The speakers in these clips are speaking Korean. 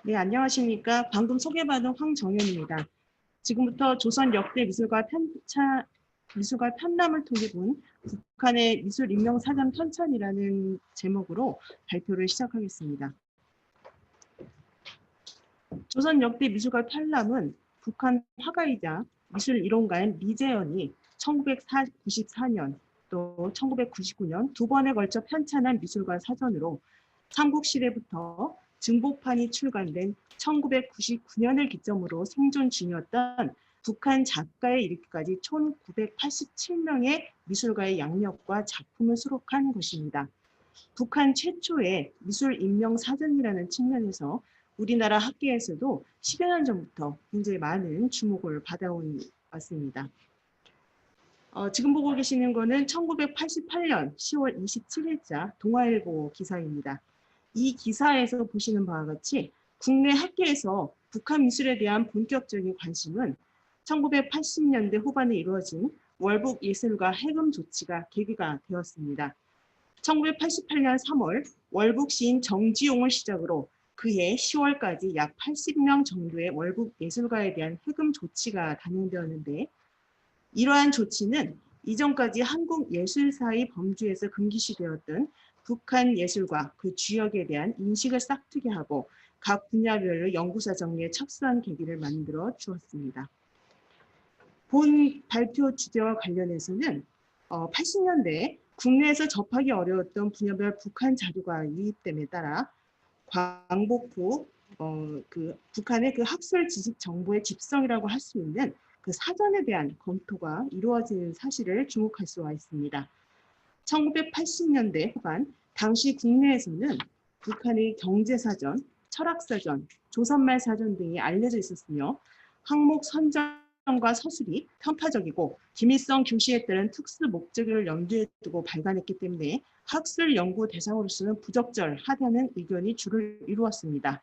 네, 안녕하십니까. 방금 소개받은 황정현입니다. 지금부터 조선 역대 미술가 편람을 통해 본 북한의 미술 인명 사전 편찬이라는 제목으로 발표를 시작하겠습니다. 조선 역대 미술가 편람은 북한 화가이자 미술 이론가인 미재현이 1994년 또 1999년 두 번에 걸쳐 편찬한 미술가 사전으로 삼국시대부터 증복판이 출간된 1999년을 기점으로 생존 중이었던 북한 작가에 이르기까지 총 987명의 미술가의 양력과 작품을 수록한 것입니다. 북한 최초의 미술 인명 사전이라는 측면에서 우리나라 학계에서도 10여 년 전부터 굉장히 많은 주목을 받아온 왔습니다. 지금 보고 계시는 것은 1988년 10월 27일자 동아일보 기사입니다. 이 기사에서 보시는 바와 같이 국내 학계에서 북한 미술에 대한 본격적인 관심은 1980년대 후반에 이루어진 월북 예술가 해금 조치가 계기가 되었습니다. 1988년 3월 월북 시인 정지용을 시작으로 그해 10월까지 약 80명 정도의 월북 예술가에 대한 해금 조치가 단행되었는데, 이러한 조치는 이전까지 한국 예술사의 범주에서 금기시되었던 북한 예술과 그 주역에 대한 인식을 싹트게 하고 각 분야별로 연구사 정리에 착수한 계기를 만들어 주었습니다. 본 발표 주제와 관련해서는 80년대 국내에서 접하기 어려웠던 분야별 북한 자료가 유입됨에 따라 광복후 북한의 그 학술 지식 정보의 집성이라고 할 수 있는 그 사전에 대한 검토가 이루어지는 사실을 주목할 수가 있습니다. 1980년대 후반 당시 국내에서는 북한의 경제사전, 철학사전, 조선말 사전 등이 알려져 있었으며 항목 선정과 서술이 편파적이고 기밀성 교시에 따른 특수 목적을 염두에 두고 발간했기 때문에 학술 연구 대상으로서는 부적절하다는 의견이 주를 이루었습니다.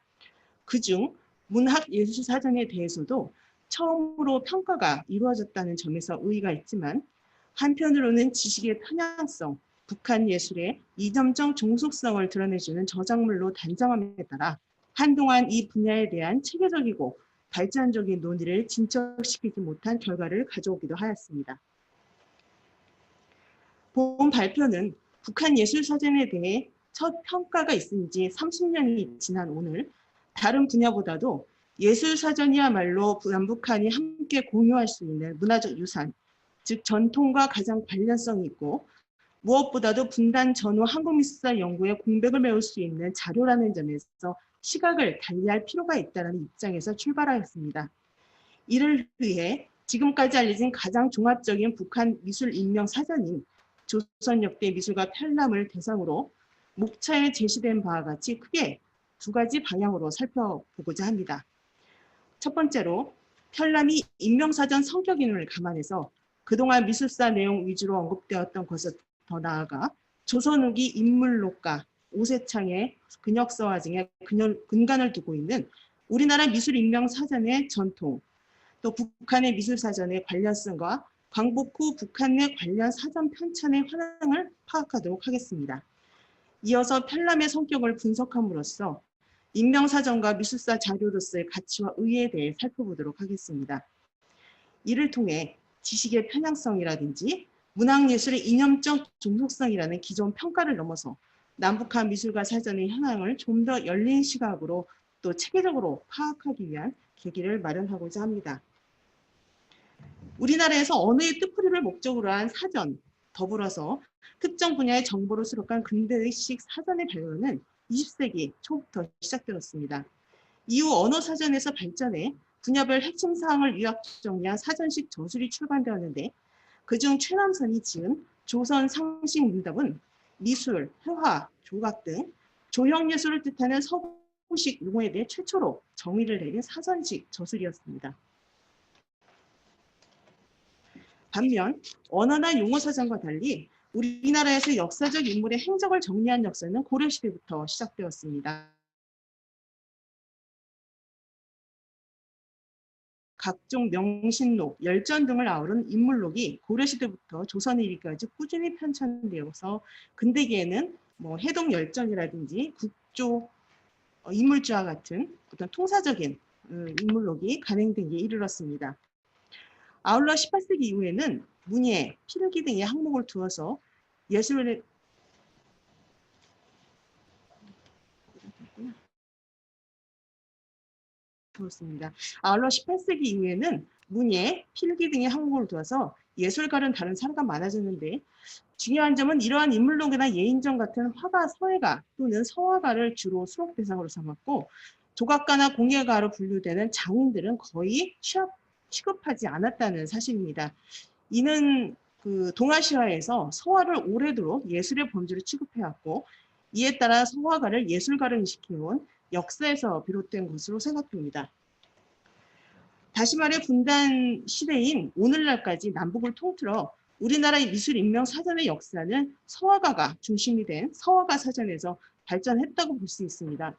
그중 문학예술사전에 대해서도 처음으로 평가가 이루어졌다는 점에서 의의가 있지만, 한편으로는 지식의 편향성, 북한 예술의 이점적 종속성을 드러내주는 저작물로 단정함에 따라 한동안 이 분야에 대한 체계적이고 발전적인 논의를 진척시키지 못한 결과를 가져오기도 하였습니다. 본 발표는 북한 예술사전에 대해 첫 평가가 있은 지 30년이 지난 오늘 다른 분야보다도 예술사전이야말로 남북한이 함께 공유할 수 있는 문화적 유산, 즉 전통과 가장 관련성이 있고 무엇보다도 분단 전후 한국미술사 연구의 공백을 메울 수 있는 자료라는 점에서 시각을 달리할 필요가 있다는 입장에서 출발하였습니다. 이를 위해 지금까지 알려진 가장 종합적인 북한 미술 인명 사전인 조선 역대 미술가 편람을 대상으로 목차에 제시된 바와 같이 크게 두 가지 방향으로 살펴보고자 합니다. 첫 번째로 편람이 인명사전 성격인을 감안해서 그동안 미술사 내용 위주로 언급되었던 것을 더 나아가 조선 후기 인물록가 오세창의 근역서화 등의 근간을 두고 있는 우리나라 미술 인명 사전의 전통, 또 북한의 미술사전의 관련성과 광복 후 북한 내 관련 사전 편찬의 현황을 파악하도록 하겠습니다. 이어서 편람의 성격을 분석함으로써 인명사전과 미술사 자료로서의 가치와 의의에 대해 살펴보도록 하겠습니다. 이를 통해 지식의 편향성이라든지 문학예술의 이념적 종속성이라는 기존 평가를 넘어서 남북한 미술가 사전의 현황을 좀 더 열린 시각으로 또 체계적으로 파악하기 위한 계기를 마련하고자 합니다. 우리나라에서 언어의 뜻풀이를 목적으로 한 사전, 더불어서 특정 분야의 정보를 수록한 근대의식 사전의 발효는 20세기 초부터 시작되었습니다. 이후 언어사전에서 발전해 분야별 핵심 사항을 요약 정리한 사전식 저술이 출간되었는데, 그중 최남선이 지은 조선 상식 문답은 미술, 회화, 조각 등 조형예술을 뜻하는 서구식 용어에 대해 최초로 정의를 내린 사전식 저술이었습니다. 반면 언어나 용어사전과 달리 우리나라에서 역사적 인물의 행적을 정리한 역사는 고려시대부터 시작되었습니다. 각종 명신록, 열전 등을 아우른 인물록이 고려시대부터 조선에 이르기까지 꾸준히 편찬되어서 근대기에는 뭐 해동열전이라든지 국조 인물주와 같은 어떤 통사적인 인물록이 간행된 게 이르렀습니다. 아울러 18세기 이후에는 문예, 필기 등의 항목을 두어서 예술의 그렇습니다. 아울러 18세기 이후에는 문예, 필기 등의 항목을 두어서 예술가는 다른 사례가 많아졌는데 중요한 점은 이러한 인물록이나 예인전 같은 화가, 서예가 또는 서화가를 주로 수록 대상으로 삼았고 조각가나 공예가로 분류되는 장인들은 거의 취급하지 않았다는 사실입니다. 이는 그 동아시아에서 서화를 오래도록 예술의 범주로 취급해왔고 이에 따라 서화가를 예술가로 인식해온 역사에서 비롯된 것으로 생각됩니다. 다시 말해 분단 시대인 오늘날까지 남북을 통틀어 우리나라의 미술인명사전의 역사는 서화가가 중심이 된 서화가 사전에서 발전했다고 볼 수 있습니다.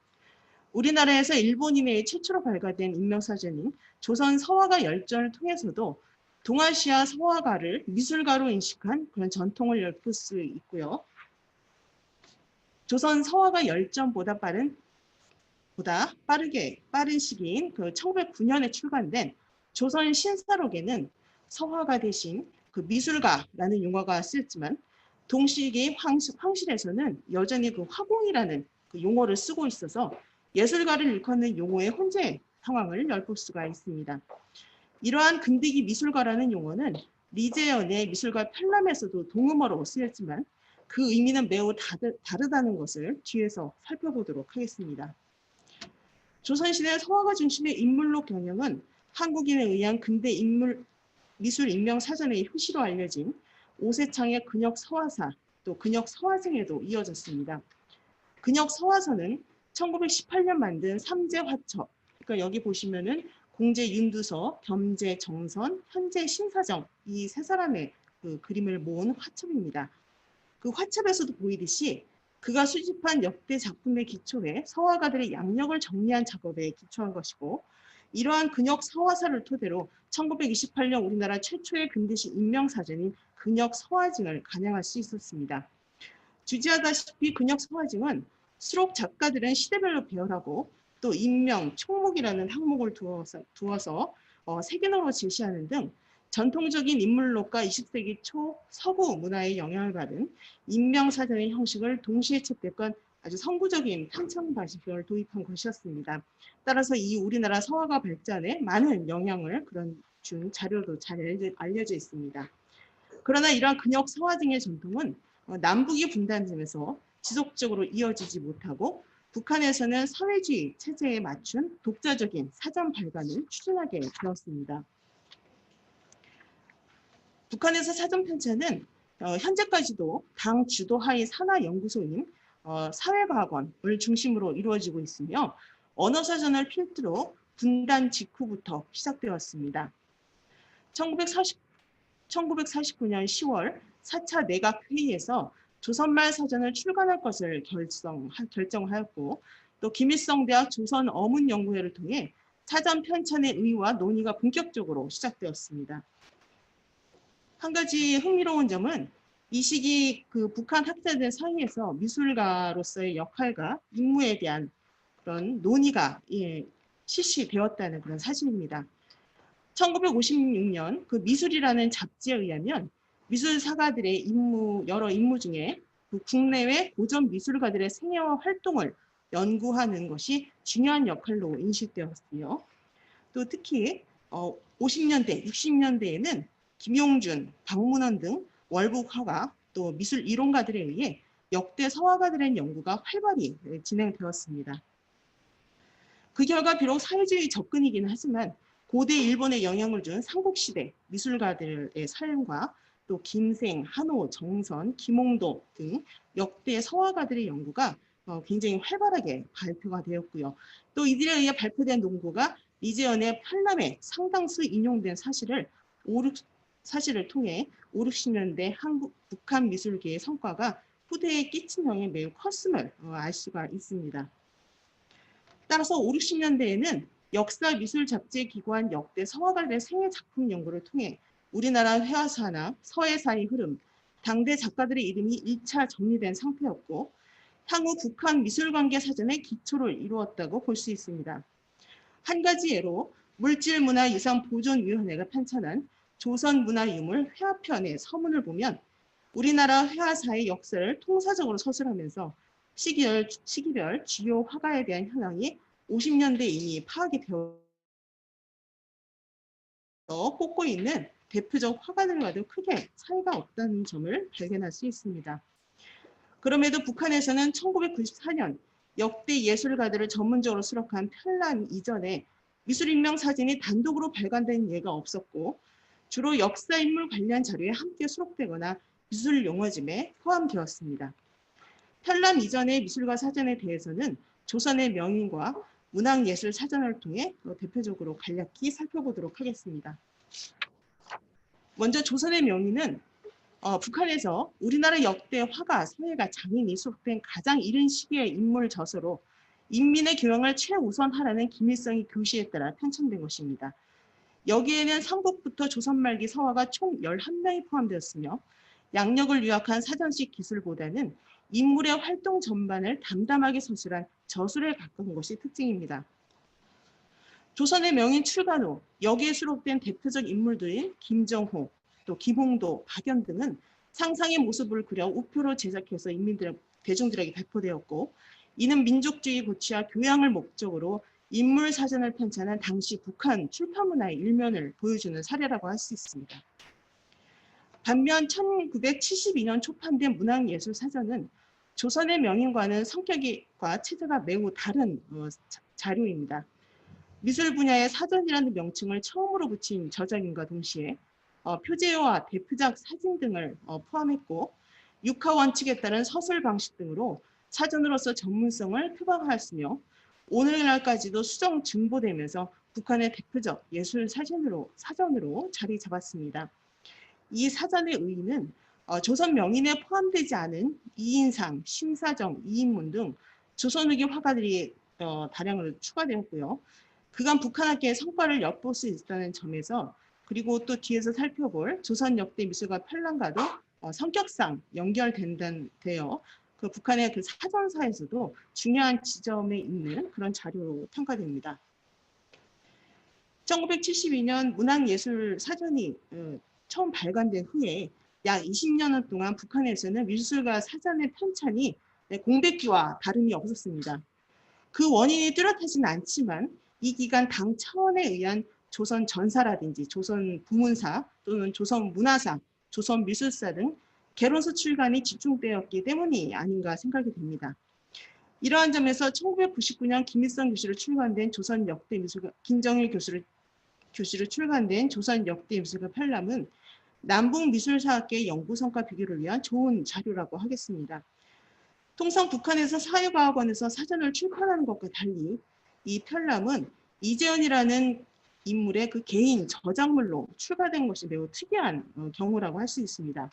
우리나라에서 일본 이내에 최초로 발간된 인명사전인 조선 서화가 열전을 통해서도 동아시아 서화가를 미술가로 인식한 그런 전통을 엿볼 수 있고요. 조선 서화가 열전보다 빠른 시기인 그 1909년에 출간된 조선 신사록에는 서화가 대신 그 미술가라는 용어가 쓰였지만 동시기 황실에서는 여전히 그 화공이라는 그 용어를 쓰고 있어서 예술가를 일컫는 용어의 혼재 상황을 엿볼 수가 있습니다. 이러한 근대기 미술가라는 용어는 리제연의 미술가 편람에서도 동음어로 쓰였지만 그 의미는 매우 다르다는 것을 뒤에서 살펴보도록 하겠습니다. 조선시대 서화가 중심의 인물록 경영은 한국인에 의한 근대 미술 인명사전의 효시로 알려진 오세창의 근역서화사 또 근역서화증에도 이어졌습니다. 근역서화서는 1918년 만든 삼재화첩, 그러니까 여기 보시면은 공제 윤두서, 겸제 정선, 현재 신사정 이 세 사람의 그 그림을 모은 화첩입니다. 그 화첩에서도 보이듯이 그가 수집한 역대 작품의 기초에 서화가들의 양력을 정리한 작업에 기초한 것이고 이러한 근역 서화사를 토대로 1928년 우리나라 최초의 근대시 인명사전인 근역 서화증을 간행할 수 있었습니다. 주지하다시피 근역 서화증은 수록 작가들은 시대별로 배열하고 또 인명, 총목이라는 항목을 두어서 세계론으로 제시하는 등 전통적인 인물록과 20세기 초 서구 문화의 영향을 받은 인명사전의 형식을 동시에 채택한 아주 선구적인 탄천 방식을 도입한 것이었습니다. 따라서 이 우리나라 서화가 발전에 많은 영향을 준 자료도 잘 알려져 있습니다. 그러나 이러한 근역 서화증의 전통은 남북이 분단되면서 지속적으로 이어지지 못하고 북한에서는 사회주의 체제에 맞춘 독자적인 사전 발간을 추진하게 되었습니다. 북한에서 사전 편찬은 현재까지도 당 주도하의 산하연구소인 사회과학원을 중심으로 이루어지고 있으며 언어사전을 필두로 분단 직후부터 시작되었습니다. 1949년 10월 4차 내각회의에서 조선말 사전을 출간할 것을 결정하였고 또 김일성대학 조선어문연구회를 통해 사전 편찬의 의의와 논의가 본격적으로 시작되었습니다. 한 가지 흥미로운 점은 이 시기 그 북한 학자들 사이에서 미술가로서의 역할과 임무에 대한 그런 논의가 실시되었다는 그런 사실입니다. 1956년 그 미술이라는 잡지에 의하면 미술사가들의 여러 임무 중에 그 국내외 고전 미술가들의 생애와 활동을 연구하는 것이 중요한 역할로 인식되었으며 또 특히 50년대, 60년대에는 김용준, 박문원 등 월북 화가 또 미술 이론가들에 의해 역대 서화가들의 연구가 활발히 진행되었습니다. 그 결과 비록 사회주의 접근이긴 하지만 고대 일본에 영향을 준 삼국시대 미술가들의 삶과 또 김생, 한호, 정선, 김홍도 등 역대 서화가들의 연구가 굉장히 활발하게 발표가 되었고요. 또 이들에 의해 발표된 논고가 리제연의 편람에 상당수 인용된 사실을 통해 5, 60년대 북한 미술계의 성과가 후대에 끼친 영향이 매우 컸음을 알 수가 있습니다. 따라서 5, 60년대에는 역사 미술 잡지에 기고한 역대 서화가들의 생애 작품 연구를 통해 우리나라 회화사나 서예사의 흐름, 당대 작가들의 이름이 1차 정리된 상태였고 향후 북한 미술관계 사전의 기초를 이루었다고 볼 수 있습니다. 한 가지 예로 물질문화유산보존위원회가 편찬한 조선문화유물 회화편의 서문을 보면 우리나라 회화사의 역사를 통사적으로 서술하면서 시기별 주요 화가에 대한 현황이 50년대 이미 파악이 되어 꼽고 있는 대표적 화가들과도 크게 차이가 없다는 점을 발견할 수 있습니다. 그럼에도 북한에서는 1994년 역대 예술가들을 전문적으로 수록한 편람 이전에 미술인명 사진이 단독으로 발간된 예가 없었고 주로 역사인물 관련 자료에 함께 수록되거나 미술 용어집에 포함되었습니다. 편람 이전의 미술가 사전에 대해서는 조선의 명인과 문학예술 사전을 통해 대표적으로 간략히 살펴보도록 하겠습니다. 먼저 조선의 명인은 북한에서 우리나라 역대 화가, 서예가, 장인이 수록된 가장 이른 시기의 인물 저서로 인민의 교양을 최우선하라는 김일성의 교시에 따라 편찬된 것입니다. 여기에는 삼국부터 조선 말기 서화가 총 11명이 포함되었으며 양력을 요약한 사전식 기술보다는 인물의 활동 전반을 담담하게 서술한 저술에 가까운 것이 특징입니다. 조선의 명인 출간 후 여기에 수록된 대표적 인물들인 김정호, 또 김홍도, 박연 등은 상상의 모습을 그려 우표로 제작해서 대중들에게 배포되었고 이는 민족주의 고취와 교양을 목적으로 인물 사전을 편찬한 당시 북한 출판 문화의 일면을 보여주는 사례라고 할 수 있습니다. 반면 1972년 초판된 문학예술 사전은 조선의 명인과는 성격과 체제가 매우 다른 자료입니다. 미술 분야의 사전이라는 명칭을 처음으로 붙인 저작인과 동시에 표제와 대표작 사진 등을 포함했고 육하 원칙에 따른 서술 방식 등으로 사전으로서 전문성을 표방하였으며 오늘날까지도 수정 증보되면서 북한의 대표적 예술 사전으로 자리 잡았습니다. 이 사전의 의의는 조선 명인에 포함되지 않은 이인상, 심사정, 이인문 등 조선 후기 화가들이 다량으로 추가되었고요. 그간 북한학계의 성과를 엿볼 수 있다는 점에서 그리고 또 뒤에서 살펴볼 조선 역대 미술가 편람과도 성격상 연결되어 그 북한의 그 사전사에서도 중요한 지점에 있는 그런 자료로 평가됩니다. 1972년 문학예술 사전이 처음 발간된 후에 약 20년 동안 북한에서는 미술가 사전의 편찬이 공백기와 다름이 없었습니다. 그 원인이 뚜렷하지는 않지만 이 기간 당 차원에 의한 조선 전사라든지 조선 부문사 또는 조선 문화사, 조선 미술사 등 개론서 출간이 집중되었기 때문이 아닌가 생각이 됩니다. 이러한 점에서 1999년 김일성 교수로 출간된 조선 역대 미술가, 김정일 교수로 출간된 조선 역대 미술가 편람은 남북 미술사학계 연구 성과 비교를 위한 좋은 자료라고 하겠습니다. 통상 북한에서 사회과학원에서 사전을 출판하는 것과 달리 이 편람은 이재현이라는 인물의 그 개인 저작물로 출간된 것이 매우 특이한 경우라고 할 수 있습니다.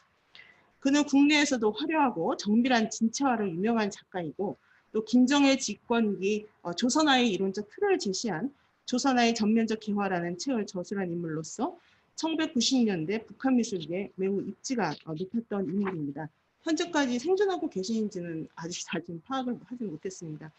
그는 국내에서도 화려하고 정밀한 진체화로 유명한 작가이고 또 김정일 집권기 조선화의 이론적 틀을 제시한 조선화의 전면적 개화라는 책을 저술한 인물로서 1990년대 북한 미술계에 매우 입지가 높았던 인물입니다. 현재까지 생존하고 계시는지는 아직 잘 파악을 하지 못했습니다.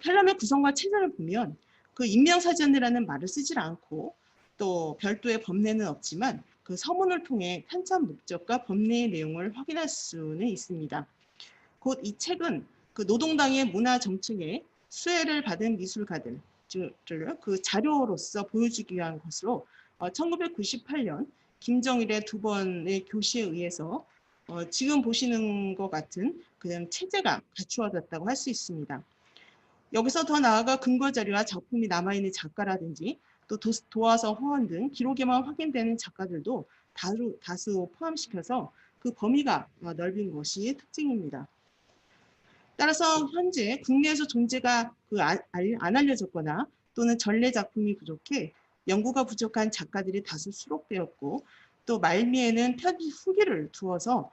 편람의 구성과 체제를 보면 그 인명사전이라는 말을 쓰질 않고 또 별도의 법례는 없지만 그 서문을 통해 편찬 목적과 법례의 내용을 확인할 수는 있습니다. 곧 이 책은 그 노동당의 문화 정책에 수혜를 받은 미술가들을 그 자료로서 보여주기 위한 것으로 1998년 김정일의 두 번의 교시에 의해서 지금 보시는 것 같은 그냥 체제가 갖추어졌다고 할 수 있습니다. 여기서 더 나아가 근거 자료와 작품이 남아있는 작가라든지 또 도화서, 허언 등 기록에만 확인되는 작가들도 다수 포함시켜서 그 범위가 넓은 것이 특징입니다. 따라서 현재 국내에서 존재가 안 알려졌거나 또는 전래 작품이 부족해 연구가 부족한 작가들이 다수 수록되었고 또 말미에는 편집 후기를 두어서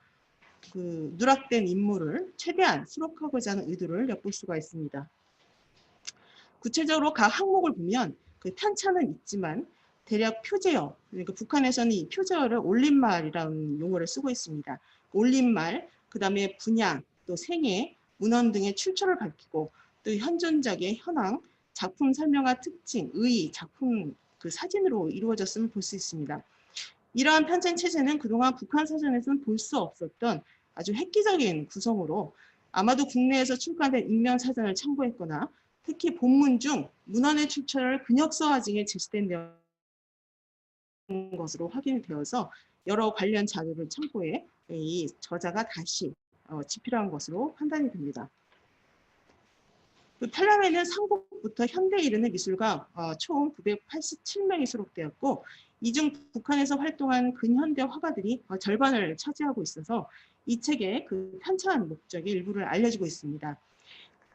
그 누락된 인물을 최대한 수록하고자 하는 의도를 엿볼 수가 있습니다. 구체적으로 각 항목을 보면 그 편차는 있지만 대략 표제어, 그러니까 북한에서는 이 표제어를 올림말이라는 용어를 쓰고 있습니다. 올림말, 그 다음에 분야, 또 생애, 문헌 등의 출처를 밝히고 또 현존작의 현황, 작품 설명과 특징, 의, 작품 그 사진으로 이루어졌음을 볼 수 있습니다. 이러한 편찬 체제는 그동안 북한 사전에서는 볼 수 없었던 아주 획기적인 구성으로 아마도 국내에서 출간된 인명 사전을 참고했거나 특히 본문 중 문헌의 출처를 근역서화 중에 제시된 것으로 확인이 되어서 여러 관련 자료를 참고해 이 저자가 다시 집필한 것으로 판단이 됩니다. 그 탈남에는 삼국부터 현대에 이르는 미술가 총 987명이 수록되었고 이 중 북한에서 활동한 근현대 화가들이 절반을 차지하고 있어서 이 책의 그 편찬 목적의 일부를 알려지고 있습니다.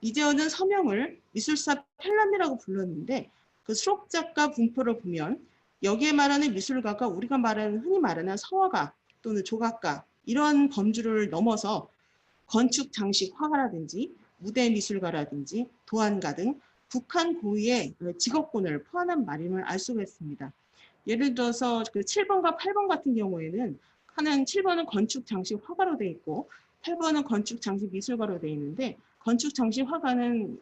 이재헌은 서명을 미술사 편람이라고 불렀는데 그 수록 작가 분포를 보면 여기에 말하는 미술가가 우리가 말하는 흔히 말하는 성화가 또는 조각가 이런 범주를 넘어서 건축 장식 화가라든지 무대 미술가라든지 도안가 등 북한 고유의 직업군을 포함한 말임을 알 수가 있습니다. 예를 들어서 그 7번과 8번 같은 경우에는 하는 7번은 건축 장식 화가로 되어 있고 8번은 건축 장식 미술가로 되어 있는데 건축 장식 화가는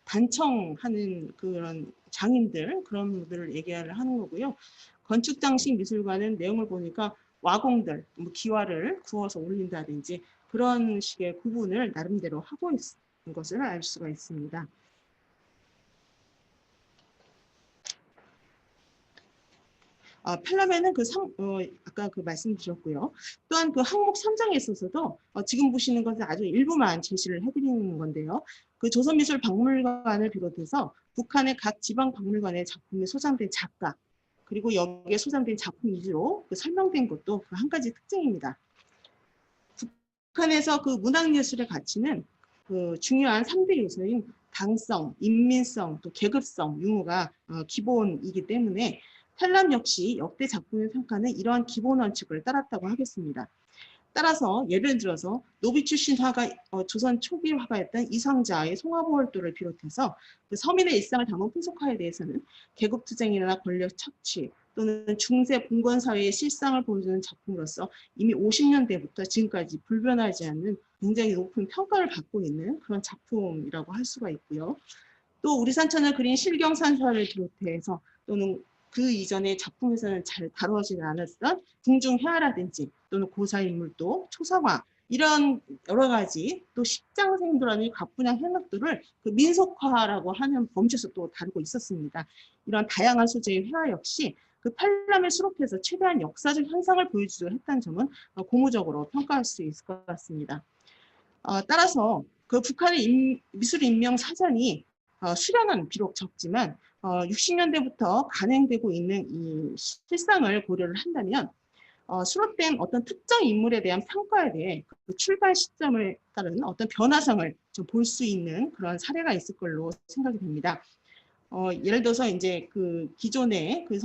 단청하는 그런 장인들 그런 분들을 얘기를 하는 거고요. 건축 장식 미술가는 내용을 보니까 와공들, 뭐 기와를 구워서 올린다든지 그런 식의 구분을 나름대로 하고 있는 것을 알 수가 있습니다. 편람에는 아까 그 말씀드렸고요. 또한 그 항목 3장에 있어서도 지금 보시는 것은 아주 일부만 제시를 해드리는 건데요. 그 조선미술박물관을 비롯해서 북한의 각 지방박물관에 작품이 소장된 작가, 그리고 여기에 소장된 작품 위주로 설명된 것도 그 한 가지 특징입니다. 북한에서 그 문학예술의 가치는 그 중요한 3대 요소인 당성, 인민성, 또 계급성, 유무가 기본이기 때문에 탈람 역시 역대 작품의 평가는 이러한 기본 원칙을 따랐다고 하겠습니다. 따라서 예를 들어서 노비 출신 화가 조선 초기 화가였던 이상자의 송화보월도를 비롯해서 그 서민의 일상을 담은 풍속화에 대해서는 계급투쟁이나 권력 착취 또는 중세 봉건 사회의 실상을 보여주는 작품으로서 이미 50년대부터 지금까지 불변하지 않는 굉장히 높은 평가를 받고 있는 그런 작품이라고 할 수가 있고요. 또 우리 산천을 그린 실경산사를 비롯해서 또는 그 이전의 작품에서는 잘 다루어지지 않았던 궁중회화라든지 또는 고사인물도 초상화 이런 여러 가지 또 십장생도라는 갑분양 행각들을 그 민속화라고 하는 범주에서 또 다루고 있었습니다. 이런 다양한 소재의 회화 역시 그 팔람에 수록해서 최대한 역사적 현상을 보여주려 했다는 점은 고무적으로 평가할 수 있을 것 같습니다. 따라서 그 북한의 미술인명 사전이 수량은 비록 적지만 60년대부터 간행되고 있는 이 실상을 고려를 한다면 수록된 어떤 특정 인물에 대한 평가에 대해 그 출발 시점에 따른 어떤 변화성을 좀 볼 수 있는 그런 사례가 있을 걸로 생각이 됩니다. 예를 들어서 이제 그 기존의 그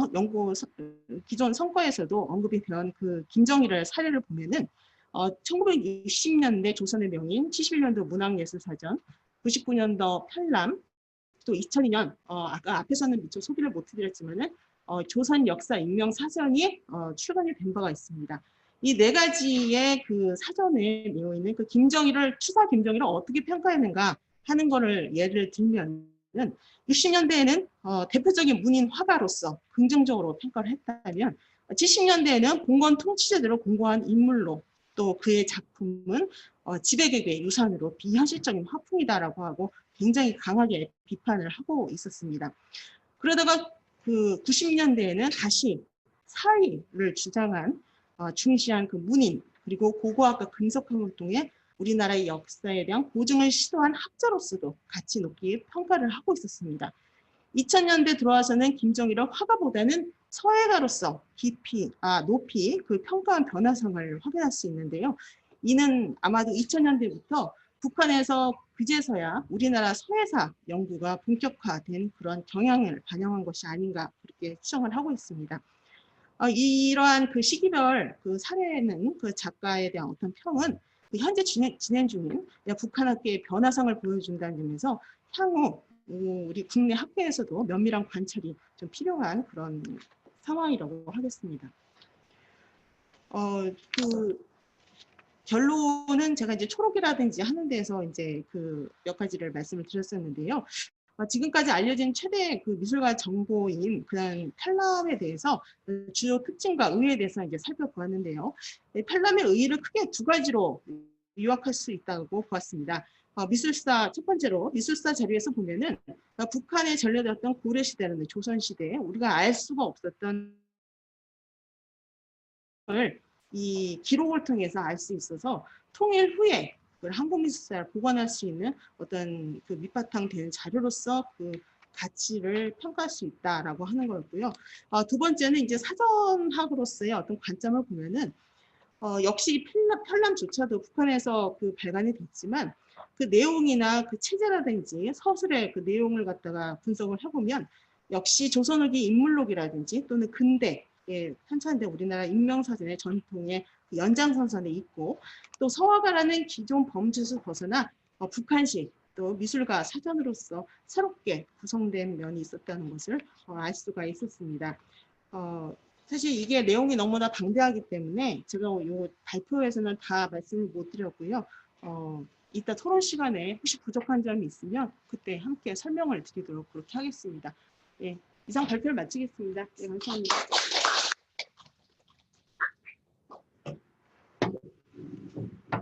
기존 성과에서도 언급이 된 그 김정일의 사례를 보면은 1960년대 조선의 명인, 71년도 문학예술사전, 99년도 편람, 또 2002년 아까 앞에서는 미처 소개를 못 해드렸지만은 조선 역사 인명 사전이 출간이 된 바가 있습니다. 이 네 가지의 그 사전에 내어 있는 그 추사 김정일을 어떻게 평가했는가 하는 거를 예를 들면은 60년대에는 대표적인 문인 화가로서 긍정적으로 평가를 했다면 70년대에는 봉건 통치제대로 공고한 인물로 또 그의 작품은 지배계의 유산으로 비현실적인 화풍이다라고 하고 굉장히 강하게 비판을 하고 있었습니다. 그러다가 그 90년대에는 다시 사의를 주장한 중시한 그 문인 그리고 고고학과 금속학을 통해 우리나라의 역사에 대한 고증을 시도한 학자로서도 가치 높게 평가를 하고 있었습니다. 2000년대 들어와서는 김정일은 화가보다는 서예가로서 높이 그 평가한 변화성을 확인할 수 있는데요. 이는 아마도 2000년대부터 북한에서 그제서야 우리나라 서예사 연구가 본격화된 그런 경향을 반영한 것이 아닌가 그렇게 추정을 하고 있습니다. 이러한 그 시기별 그 사례는 그 작가에 대한 어떤 평은 현재 진행 중인 북한학계의 변화성을 보여준다는 점에서 향후 우리 국내 학계에서도 면밀한 관찰이 좀 필요한 그런 상황이라고 하겠습니다. 그 결론은 제가 이제 초록이라든지 하는 데서 이제 그 몇 가지를 말씀을 드렸었는데요. 지금까지 알려진 최대 그 미술가 정보인 그런 탈람에 대해서 주요 특징과 의의에 대해서 이제 살펴보았는데요. 탈람의 의의를 크게 두 가지로 요약할 수 있다고 보았습니다. 미술사 첫 번째로 미술사 자료에서 보면은 북한에 전래되었던 고려 시대라는 조선 시대에 우리가 알 수가 없었던 걸 이 기록을 통해서 알 수 있어서 통일 후에 한국 미술사를 보관할 수 있는 어떤 그 밑바탕 되는 자료로서 그 가치를 평가할 수 있다라고 하는 거였고요. 두 번째는 이제 사전학으로서의 어떤 관점을 보면은 역시 편람조차도 북한에서 그 발간이 됐지만 그 내용이나 그 체제라든지 서술의 그 내용을 갖다가 분석을 해보면 역시 조선 후기 인물록이라든지 또는 근대 편찬돼 우리나라 인명사전의 전통의 연장선상에 있고 또 서화가라는 기존 범주에서 벗어나 북한식 또 미술가 사전으로서 새롭게 구성된 면이 있었다는 것을 알 수가 있었습니다. 사실 이게 내용이 너무나 방대하기 때문에 제가 이 발표에서는 다 말씀을 못 드렸고요. 이따 토론 시간에 혹시 부족한 점이 있으면 그때 함께 설명을 드리도록 그렇게 하겠습니다. 예, 이상 발표를 마치겠습니다. 네, 감사합니다.